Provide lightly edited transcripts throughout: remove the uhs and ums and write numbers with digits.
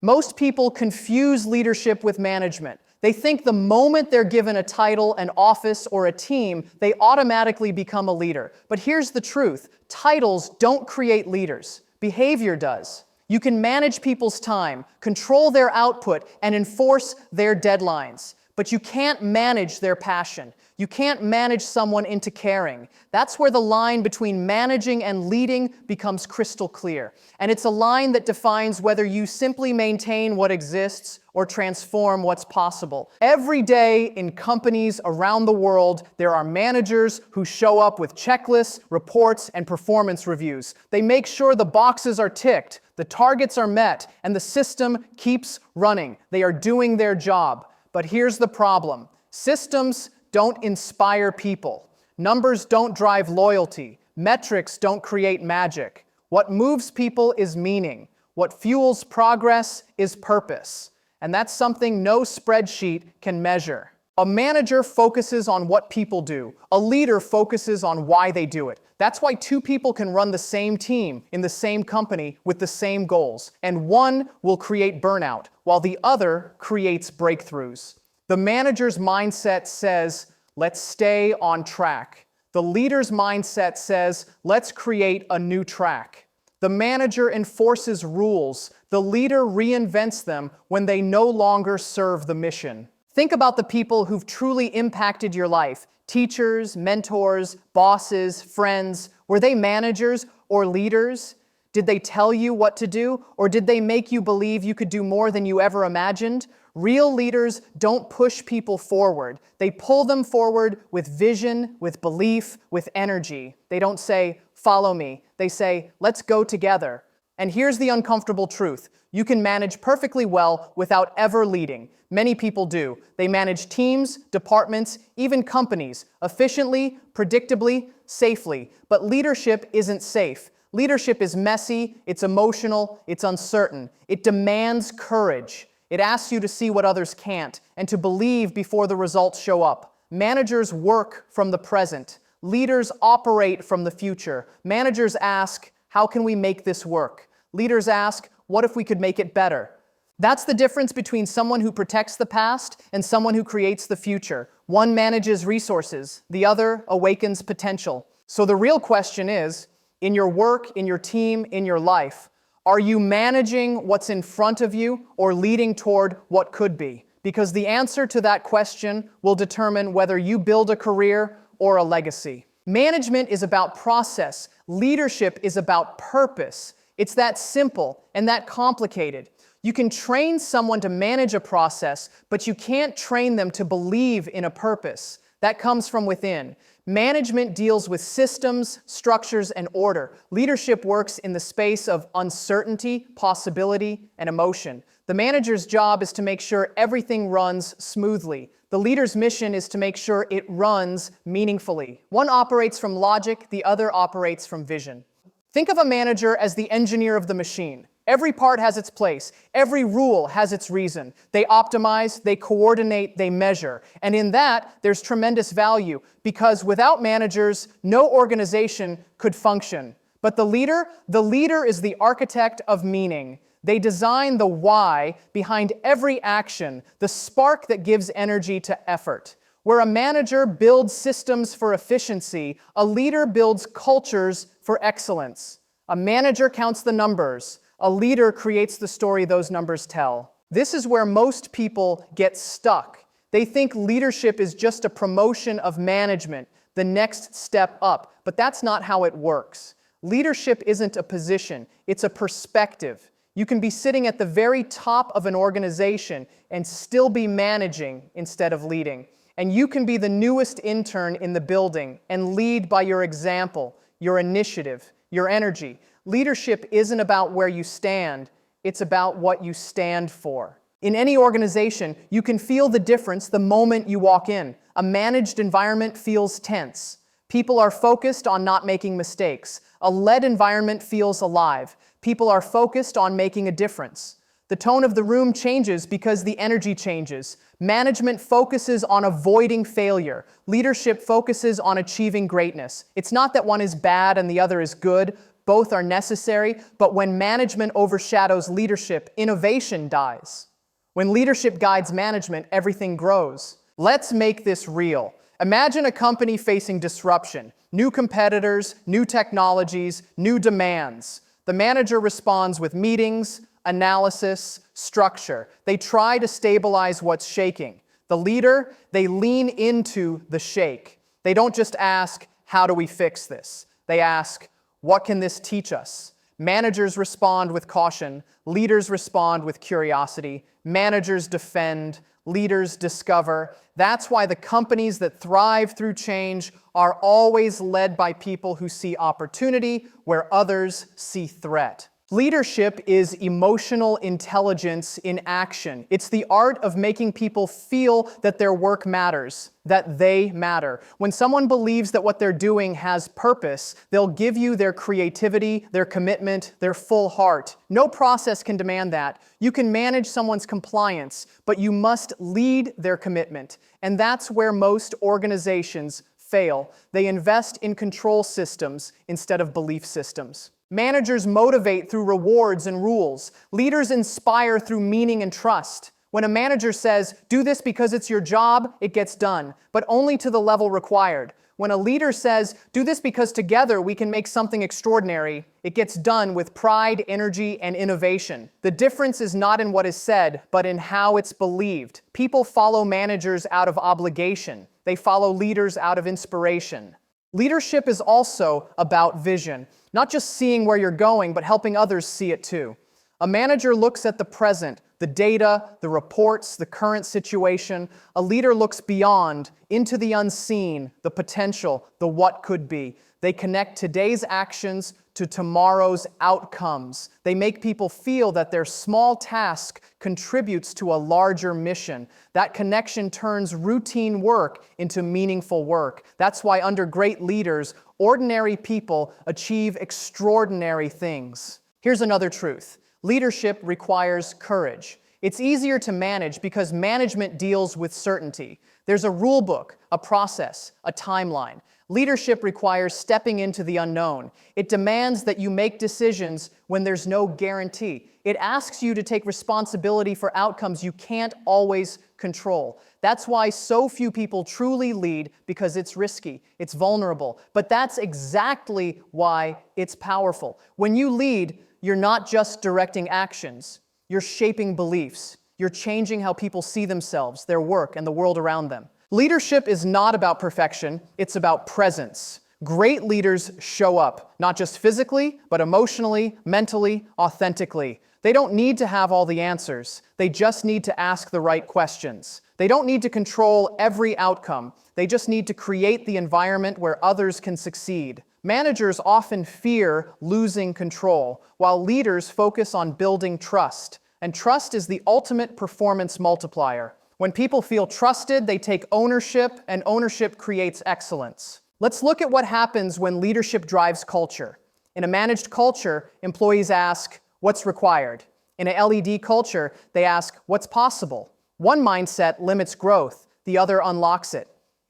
Most people confuse leadership with management. They think the moment they're given a title, an office, or a team, they automatically become a leader. But here's the truth. Titles don't create leaders. Behavior does. You can manage people's time, control their output, and enforce their deadlines. But you can't manage their passion. You can't manage someone into caring. That's where the line between managing and leading becomes crystal clear. And it's a line that defines whether you simply maintain what exists or transform what's possible. Every day in companies around the world, there are managers who show up with checklists, reports, and performance reviews. They make sure the boxes are ticked, the targets are met, and the system keeps running. They are doing their job. But here's the problem. Systems don't inspire people. Numbers don't drive loyalty. Metrics don't create magic. What moves people is meaning. What fuels progress is purpose. And that's something no spreadsheet can measure. A manager focuses on what people do. A leader focuses on why they do it. That's why two people can run the same team in the same company with the same goals. And one will create burnout, while the other creates breakthroughs. The manager's mindset says, let's stay on track. The leader's mindset says, let's create a new track. The manager enforces rules. The leader reinvents them when they no longer serve the mission. Think about the people who've truly impacted your life. Teachers, mentors, bosses, friends. Were they managers or leaders? Did they tell you what to do, or did they make you believe you could do more than you ever imagined? Real leaders don't push people forward. They pull them forward with vision, with belief, with energy. They don't say, follow me. They say, let's go together. And here's the uncomfortable truth. You can manage perfectly well without ever leading. Many people do. They manage teams, departments, even companies, efficiently, predictably, safely. But leadership isn't safe. Leadership is messy, it's emotional, it's uncertain. It demands courage. It asks you to see what others can't and to believe before the results show up. Managers work from the present. Leaders operate from the future. Managers ask, how can we make this work? Leaders ask, what if we could make it better? That's the difference between someone who protects the past and someone who creates the future. One manages resources, the other awakens potential. So the real question is, in your work, in your team, in your life, are you managing what's in front of you or leading toward what could be? Because the answer to that question will determine whether you build a career or a legacy. Management is about process. Leadership is about purpose. It's that simple and that complicated. You can train someone to manage a process, but you can't train them to believe in a purpose. That comes from within. Management deals with systems, structures, and order. Leadership works in the space of uncertainty, possibility, and emotion. The manager's job is to make sure everything runs smoothly. The leader's mission is to make sure it runs meaningfully. One operates from logic, the other operates from vision. Think of a manager as the engineer of the machine. Every part has its place. Every rule has its reason. They optimize, they coordinate, they measure. And in that, there's tremendous value, because without managers, no organization could function. But the leader is the architect of meaning. They design the why behind every action, the spark that gives energy to effort. Where a manager builds systems for efficiency, a leader builds cultures for excellence. A manager counts the numbers. A leader creates the story those numbers tell. This is where most people get stuck. They think leadership is just a promotion of management, the next step up. But that's not how it works. Leadership isn't a position, it's a perspective. You can be sitting at the very top of an organization and still be managing instead of leading. And you can be the newest intern in the building and lead by your example, your initiative, your energy. Leadership isn't about where you stand, it's about what you stand for. In any organization, you can feel the difference the moment you walk in. A managed environment feels tense. People are focused on not making mistakes. A led environment feels alive. People are focused on making a difference. The tone of the room changes because the energy changes. Management focuses on avoiding failure. Leadership focuses on achieving greatness. It's not that one is bad and the other is good. Both are necessary, but when management overshadows leadership, innovation dies. When leadership guides management, everything grows. Let's make this real. Imagine a company facing disruption, new competitors, new technologies, new demands. The manager responds with meetings, analysis, structure. They try to stabilize what's shaking. The leader, they lean into the shake. They don't just ask, how do we fix this? They ask, what can this teach us? Managers respond with caution. Leaders respond with curiosity. Managers defend. Leaders discover. That's why the companies that thrive through change are always led by people who see opportunity where others see threat. Leadership is emotional intelligence in action. It's the art of making people feel that their work matters, that they matter. When someone believes that what they're doing has purpose, they'll give you their creativity, their commitment, their full heart. No process can demand that. You can manage someone's compliance, but you must lead their commitment. And that's where most organizations fail. They invest in control systems instead of belief systems. Managers motivate through rewards and rules. Leaders inspire through meaning and trust. When a manager says, do this because it's your job, it gets done, but only to the level required. When a leader says, do this because together we can make something extraordinary, it gets done with pride, energy, and innovation. The difference is not in what is said, but in how it's believed. People follow managers out of obligation. They follow leaders out of inspiration. Leadership is also about vision. Not just seeing where you're going, but helping others see it too. A manager looks at the present, the data, the reports, the current situation. A leader looks beyond, into the unseen, the potential, the what could be. They connect today's actions to tomorrow's outcomes. They make people feel that their small task contributes to a larger mission. That connection turns routine work into meaningful work. That's why under great leaders, ordinary people achieve extraordinary things. Here's another truth. Leadership requires courage. It's easier to manage because management deals with certainty. There's a rule book, a process, a timeline. Leadership requires stepping into the unknown. It demands that you make decisions when there's no guarantee. It asks you to take responsibility for outcomes you can't always control. That's why so few people truly lead, because it's risky, it's vulnerable. But that's exactly why it's powerful. When you lead, you're not just directing actions. You're shaping beliefs. You're changing how people see themselves, their work, and the world around them. Leadership is not about perfection, it's about presence. Great leaders show up, not just physically, but emotionally, mentally, authentically. They don't need to have all the answers. They just need to ask the right questions. They don't need to control every outcome. They just need to create the environment where others can succeed. Managers often fear losing control, while leaders focus on building trust. And trust is the ultimate performance multiplier. When people feel trusted, they take ownership, and ownership creates excellence. Let's look at what happens when leadership drives culture. In a managed culture, employees ask, what's required? In a LED culture, they ask, what's possible? One mindset limits growth, the other unlocks it.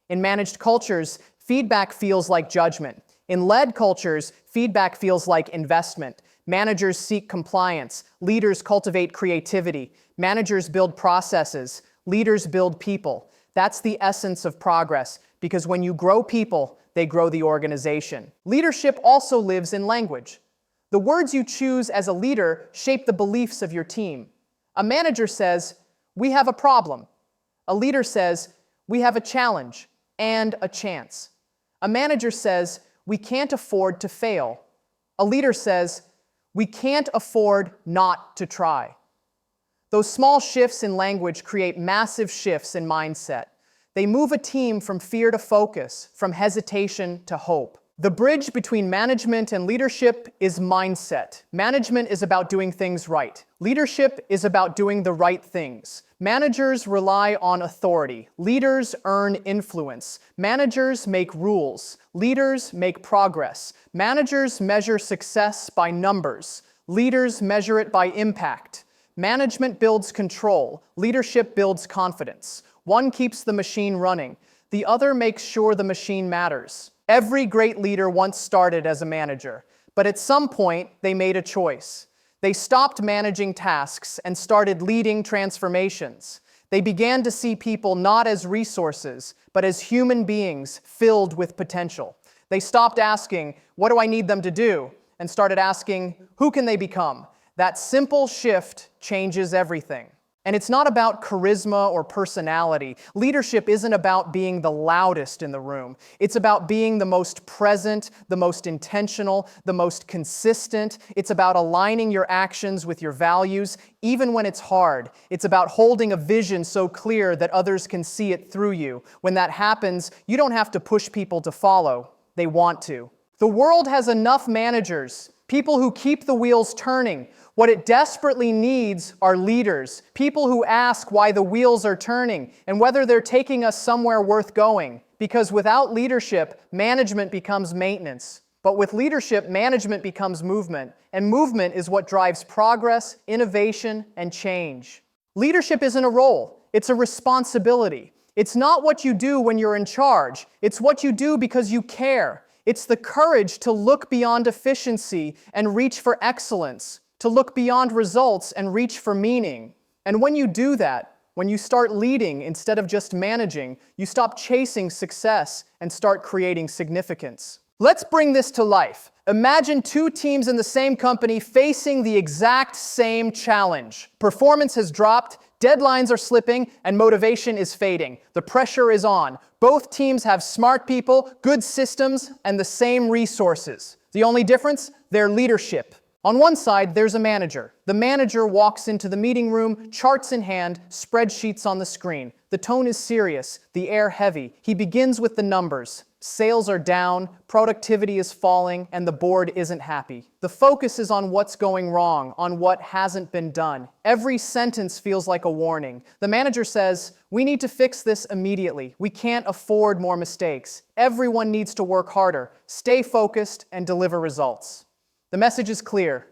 In managed cultures, feedback feels like judgment. In led cultures, feedback feels like investment. Managers seek compliance. Leaders cultivate creativity. Managers build processes. Leaders build people. That's the essence of progress, because when you grow people, they grow the organization. Leadership also lives in language. The words you choose as a leader shape the beliefs of your team. A manager says, we have a problem. A leader says, we have a challenge and a chance. A manager says, we can't afford to fail. A leader says, we can't afford not to try. Those small shifts in language create massive shifts in mindset. They move a team from fear to focus, from hesitation to hope. The bridge between management and leadership is mindset. Management is about doing things right. Leadership is about doing the right things. Managers rely on authority. Leaders earn influence. Managers make rules. Leaders make progress. Managers measure success by numbers. Leaders measure it by impact. Management builds control. Leadership builds confidence. One keeps the machine running. The other makes sure the machine matters. Every great leader once started as a manager, But at some point, they made a choice. They stopped managing tasks and started leading transformations. They began to see people not as resources, but as human beings filled with potential. They stopped asking, "What do I need them to do?" and started asking, "Who can they become?" That simple shift changes everything. And it's not about charisma or personality. Leadership isn't about being the loudest in the room. It's about being the most present, the most intentional, the most consistent. It's about aligning your actions with your values, even when it's hard. It's about holding a vision so clear that others can see it through you. When that happens, you don't have to push people to follow. They want to. The world has enough managers, people who keep the wheels turning. What it desperately needs are leaders, people who ask why the wheels are turning and whether they're taking us somewhere worth going. Because without leadership, management becomes maintenance. But with leadership, management becomes movement, and movement is what drives progress, innovation, and change. Leadership isn't a role, it's a responsibility. It's not what you do when you're in charge, it's what you do because you care. It's the courage to look beyond efficiency and reach for excellence, to look beyond results and reach for meaning. And when you do that, when you start leading instead of just managing, you stop chasing success and start creating significance. Let's bring this to life. Imagine two teams in the same company facing the exact same challenge. Performance has dropped, deadlines are slipping, and motivation is fading. The pressure is on. Both teams have smart people, good systems, and the same resources. The only difference? Their leadership. On one side, there's a manager. The manager walks into the meeting room, charts in hand, spreadsheets on the screen. The tone is serious, the air heavy. He begins with the numbers. Sales are down, productivity is falling, and the board isn't happy. The focus is on what's going wrong, on what hasn't been done. Every sentence feels like a warning. The manager says, "We need to fix this immediately. We can't afford more mistakes. Everyone needs to work harder, stay focused, and deliver results." The message is clear.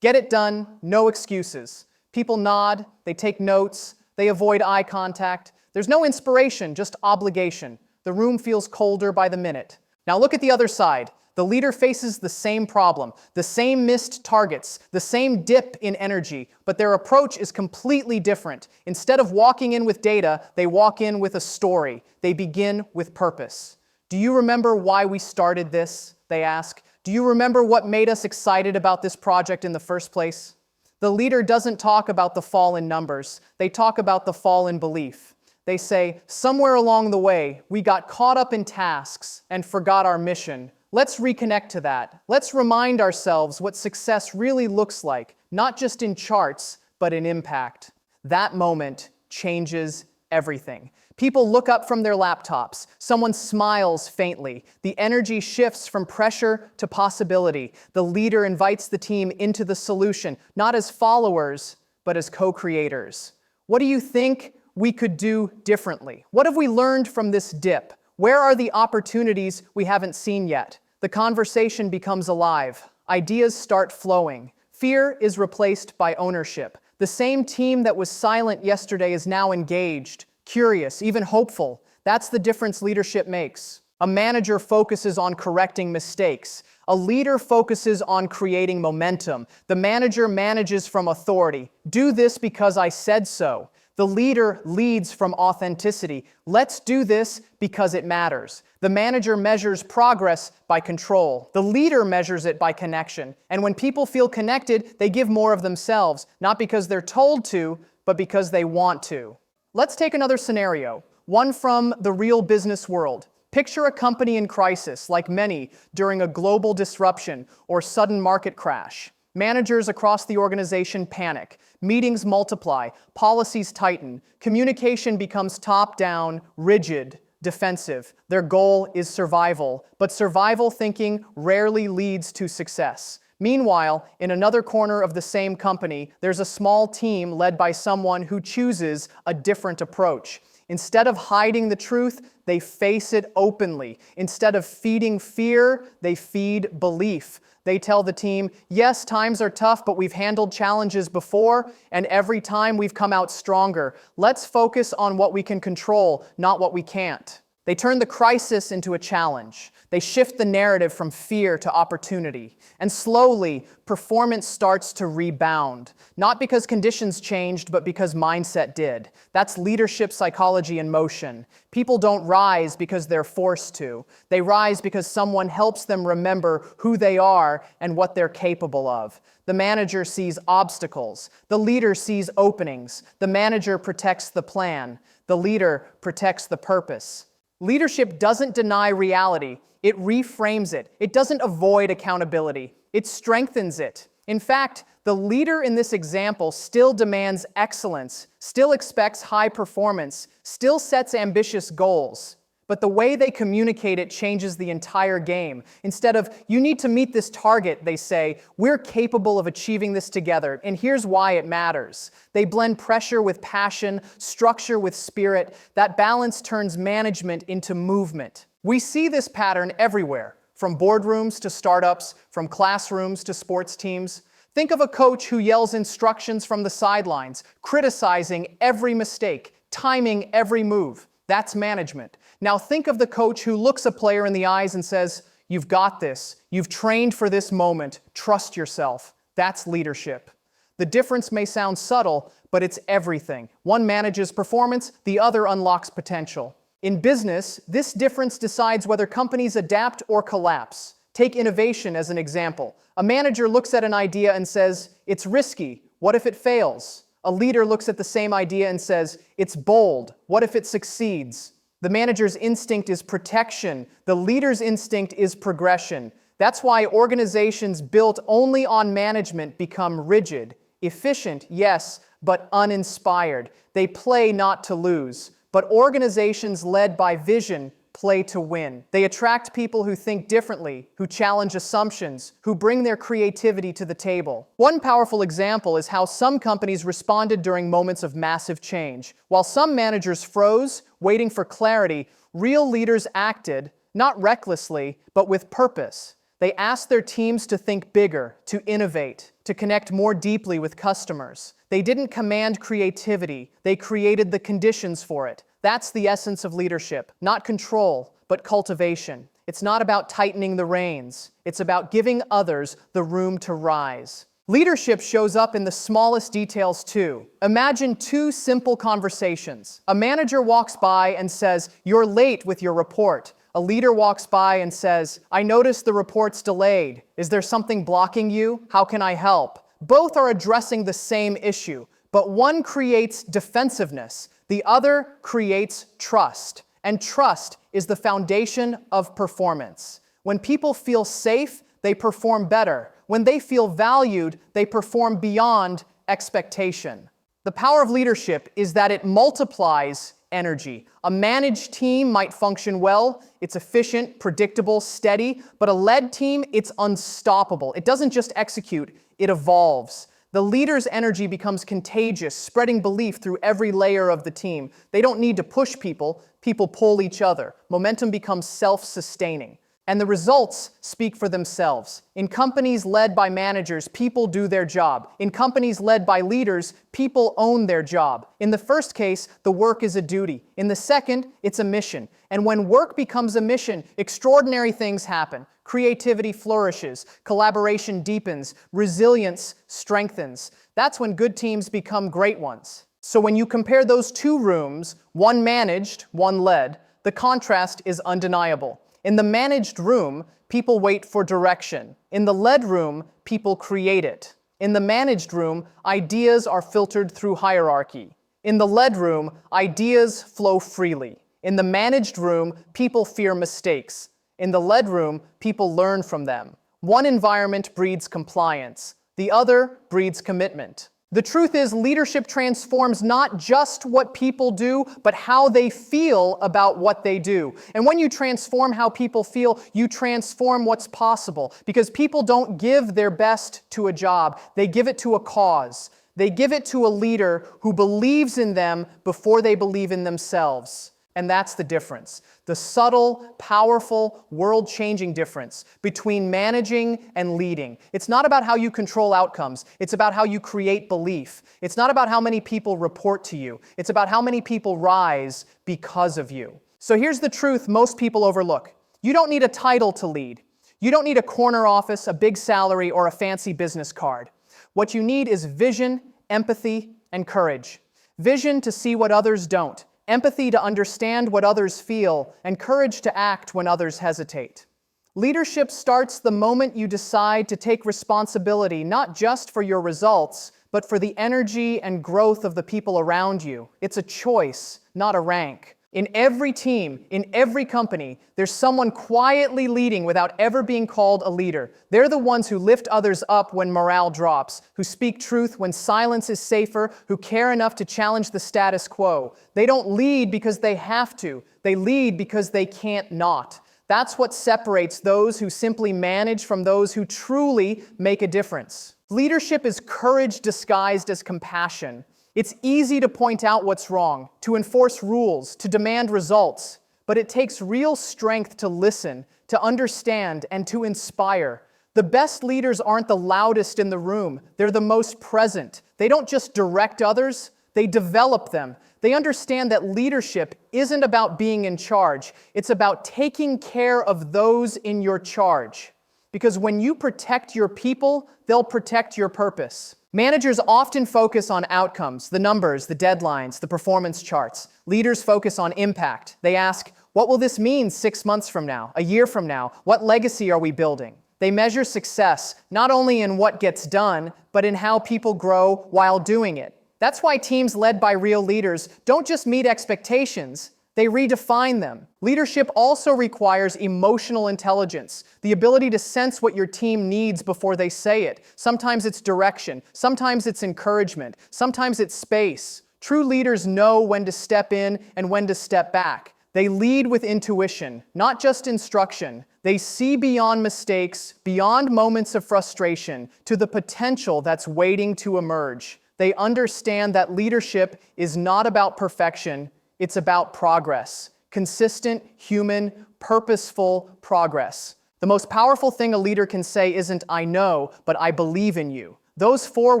Get it done, no excuses. People nod, they take notes, they avoid eye contact. There's no inspiration, just obligation. The room feels colder by the minute. Now look at the other side. The leader faces the same problem, the same missed targets, the same dip in energy, but their approach is completely different. Instead of walking in with data, they walk in with a story. They begin with purpose. "Do you remember why we started this?" they ask. "Do you remember what made us excited about this project in the first place?" The leader doesn't talk about the fall in numbers. They talk about the fall in belief. They say, "Somewhere along the way, we got caught up in tasks and forgot our mission. Let's reconnect to that. Let's remind ourselves what success really looks like, not just in charts, but in impact." That moment changes everything. People look up from their laptops. Someone smiles faintly. The energy shifts from pressure to possibility. The leader invites the team into the solution, not as followers, but as co-creators. What do you think we could do differently? What have we learned from this dip? Where are the opportunities we haven't seen yet? The conversation becomes alive. Ideas start flowing. Fear is replaced by ownership. The same team that was silent yesterday is now engaged, curious, even hopeful. That's the difference leadership makes. A manager focuses on correcting mistakes. A leader focuses on creating momentum. The manager manages from authority. "Do this because I said so." The leader leads from authenticity. "Let's do this because it matters." The manager measures progress by control. The leader measures it by connection. And when people feel connected, they give more of themselves, not because they're told to, but because they want to. Let's take another scenario, one from the real business world. Picture a company in crisis, like many, during a global disruption or sudden market crash. Managers across the organization panic. Meetings multiply. Policies tighten. Communication becomes top-down, rigid, defensive. Their goal is survival, but survival thinking rarely leads to success. Meanwhile, in another corner of the same company, there's a small team led by someone who chooses a different approach. Instead of hiding the truth, they face it openly. Instead of feeding fear, they feed belief. They tell the team, "Yes, times are tough, but we've handled challenges before, and every time we've come out stronger. Let's focus on what we can control, not what we can't." They turn the crisis into a challenge. They shift the narrative from fear to opportunity. And slowly, performance starts to rebound. Not because conditions changed, but because mindset did. That's leadership psychology in motion. People don't rise because they're forced to. They rise because someone helps them remember who they are and what they're capable of. The manager sees obstacles. The leader sees openings. The manager protects the plan. The leader protects the purpose. Leadership doesn't deny reality. It reframes it. It doesn't avoid accountability. It strengthens it. In fact, the leader in this example still demands excellence, still expects high performance, still sets ambitious goals. But the way they communicate it changes the entire game. Instead of, you need to meet this target, they say, we're capable of achieving this together, and here's why it matters. They blend pressure with passion, structure with spirit. That balance turns management into movement. We see this pattern everywhere, from boardrooms to startups, from classrooms to sports teams. Think of a coach who yells instructions from the sidelines, criticizing every mistake, timing every move. That's management. Now think of the coach who looks a player in the eyes and says, you've got this. You've trained for this moment. Trust yourself. That's leadership. The difference may sound subtle, but it's everything. One manages performance, the other unlocks potential. In business, this difference decides whether companies adapt or collapse. Take innovation as an example. A manager looks at an idea and says, it's risky. What if it fails? A leader looks at the same idea and says, it's bold. What if it succeeds? The manager's instinct is protection. The leader's instinct is progression. That's why organizations built only on management become rigid. Efficient, yes, but uninspired. They play not to lose. But organizations led by vision play to win. They attract people who think differently, who challenge assumptions, who bring their creativity to the table. One powerful example is how some companies responded during moments of massive change. While some managers froze, waiting for clarity, real leaders acted, not recklessly, but with purpose. They asked their teams to think bigger, to innovate, to connect more deeply with customers. They didn't command creativity, they created the conditions for it. That's the essence of leadership, not control, but cultivation. It's not about tightening the reins. It's about giving others the room to rise. Leadership shows up in the smallest details too. Imagine two simple conversations. A manager walks by and says, "You're late with your report." A leader walks by and says, "I noticed the report's delayed. Is there something blocking you? How can I help?" Both are addressing the same issue, but one creates defensiveness. The other creates trust, and trust is the foundation of performance. When people feel safe, they perform better. When they feel valued, they perform beyond expectation. The power of leadership is that it multiplies energy. A managed team might function well. It's efficient, predictable, steady, but a led team, it's unstoppable. It doesn't just execute, it evolves. The leader's energy becomes contagious, spreading belief through every layer of the team. They don't need to push people, people pull each other. Momentum becomes self-sustaining. And the results speak for themselves. In companies led by managers, people do their job. In companies led by leaders, people own their job. In the first case, the work is a duty. In the second, it's a mission. And when work becomes a mission, extraordinary things happen. Creativity flourishes, collaboration deepens, resilience strengthens. That's when good teams become great ones. So when you compare those two rooms, one managed, one led, the contrast is undeniable. In the managed room, people wait for direction. In the led room, people create it. In the managed room, ideas are filtered through hierarchy. In the led room, ideas flow freely. In the managed room, people fear mistakes. In the led room, people learn from them. One environment breeds compliance. The other breeds commitment. The truth is, leadership transforms not just what people do, but how they feel about what they do. And when you transform how people feel, you transform what's possible. Because people don't give their best to a job, they give it to a cause. They give it to a leader who believes in them before they believe in themselves. And that's the difference. The subtle, powerful, world-changing difference between managing and leading. It's not about how you control outcomes. It's about how you create belief. It's not about how many people report to you. It's about how many people rise because of you. So here's the truth most people overlook. You don't need a title to lead. You don't need a corner office, a big salary, or a fancy business card. What you need is vision, empathy, and courage. Vision to see what others don't, empathy to understand what others feel, and courage to act when others hesitate. Leadership starts the moment you decide to take responsibility not just for your results, but for the energy and growth of the people around you. It's a choice, not a rank. In every team, in every company, there's someone quietly leading without ever being called a leader. They're the ones who lift others up when morale drops, who speak truth when silence is safer, who care enough to challenge the status quo. They don't lead because they have to. They lead because they can't not. That's what separates those who simply manage from those who truly make a difference. Leadership is courage disguised as compassion. It's easy to point out what's wrong, to enforce rules, to demand results, but it takes real strength to listen, to understand, and to inspire. The best leaders aren't the loudest in the room, they're the most present. They don't just direct others, they develop them. They understand that leadership isn't about being in charge, it's about taking care of those in your charge. Because when you protect your people, they'll protect your purpose. Managers often focus on outcomes, the numbers, the deadlines, the performance charts. Leaders focus on impact. They ask, what will this mean 6 months from now, a year from now? What legacy are we building? They measure success not only in what gets done, but in how people grow while doing it. That's why teams led by real leaders don't just meet expectations, they redefine them. Leadership also requires emotional intelligence, the ability to sense what your team needs before they say it. Sometimes it's direction, sometimes it's encouragement, sometimes it's space. True leaders know when to step in and when to step back. They lead with intuition, not just instruction. They see beyond mistakes, beyond moments of frustration, to the potential that's waiting to emerge. They understand that leadership is not about perfection, it's about progress. Consistent, human, purposeful progress. The most powerful thing a leader can say isn't, I know, but I believe in you. Those 4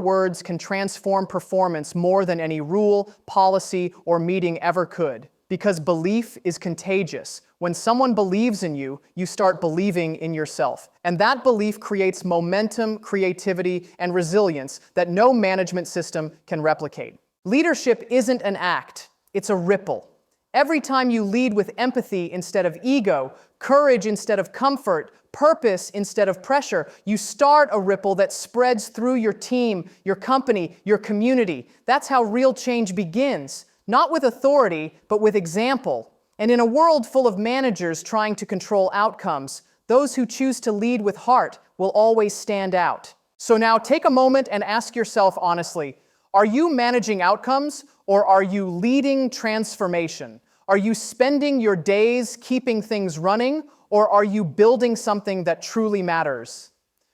words can transform performance more than any rule, policy, or meeting ever could. Because belief is contagious. When someone believes in you, you start believing in yourself. And that belief creates momentum, creativity, and resilience that no management system can replicate. Leadership isn't an act. It's a ripple. Every time you lead with empathy instead of ego, courage instead of comfort, purpose instead of pressure, you start a ripple that spreads through your team, your company, your community. That's how real change begins. Not with authority, but with example. And in a world full of managers trying to control outcomes, those who choose to lead with heart will always stand out. So now take a moment and ask yourself honestly, are you managing outcomes or are you leading transformation? Are you spending your days keeping things running or are you building something that truly matters?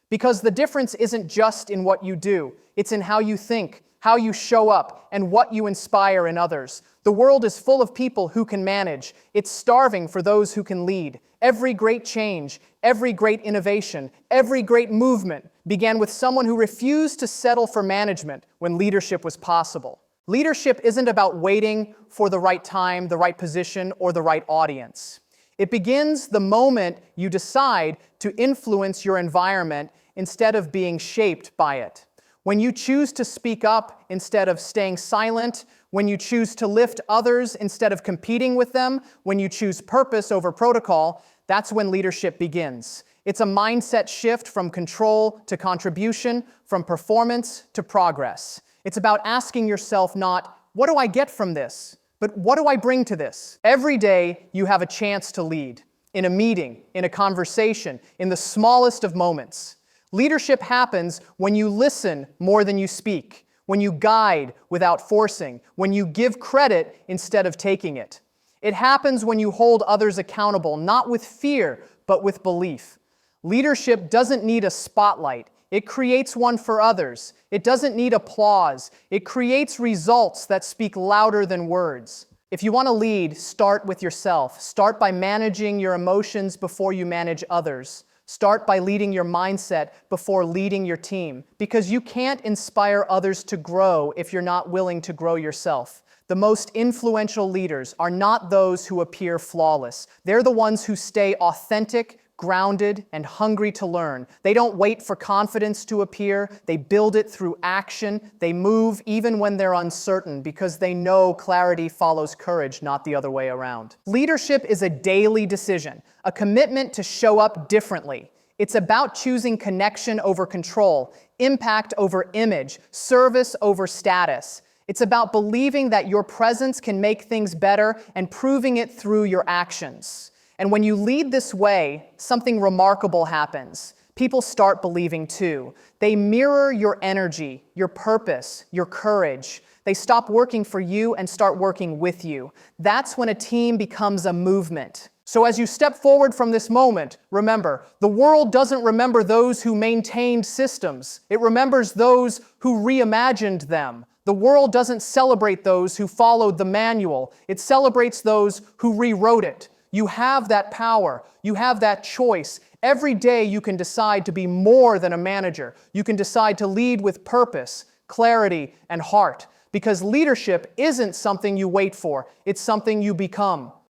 Because the difference isn't just in what you do, it's in how you think, how you show up, and what you inspire in others. The world is full of people who can manage. It's starving for those who can lead. Every great change, every great innovation, every great movement began with someone who refused to settle for management when leadership was possible. Leadership isn't about waiting for the right time, the right position, or the right audience. It begins the moment you decide to influence your environment instead of being shaped by it. When you choose to speak up instead of staying silent, when you choose to lift others instead of competing with them, when you choose purpose over protocol, that's when leadership begins. It's a mindset shift from control to contribution, from performance to progress. It's about asking yourself not, what do I get from this? But what do I bring to this? Every day you have a chance to lead. In a meeting, in a conversation, in the smallest of moments. Leadership happens when you listen more than you speak, when you guide without forcing, when you give credit instead of taking it. It happens when you hold others accountable, not with fear, but with belief. Leadership doesn't need a spotlight. It creates one for others. It doesn't need applause. It creates results that speak louder than words. If you want to lead, start with yourself. Start by managing your emotions before you manage others. Start by leading your mindset before leading your team, because you can't inspire others to grow if you're not willing to grow yourself. The most influential leaders are not those who appear flawless. They're the ones who stay authentic, grounded, and hungry to learn. They don't wait for confidence to appear. They build it through action. They move even when they're uncertain because they know clarity follows courage, not the other way around. Leadership is a daily decision, a commitment to show up differently. It's about choosing connection over control, impact over image, service over status. It's about believing that your presence can make things better and proving it through your actions. And when you lead this way, something remarkable happens. People start believing too. They mirror your energy, your purpose, your courage. They stop working for you and start working with you. That's when a team becomes a movement. So as you step forward from this moment, remember, the world doesn't remember those who maintained systems. It remembers those who reimagined them. The world doesn't celebrate those who followed the manual. It celebrates those who rewrote it. You have that power. You have that choice. Every day you can decide to be more than a manager. You can decide to lead with purpose, clarity, and heart. Because leadership isn't something you wait for. It's something you become.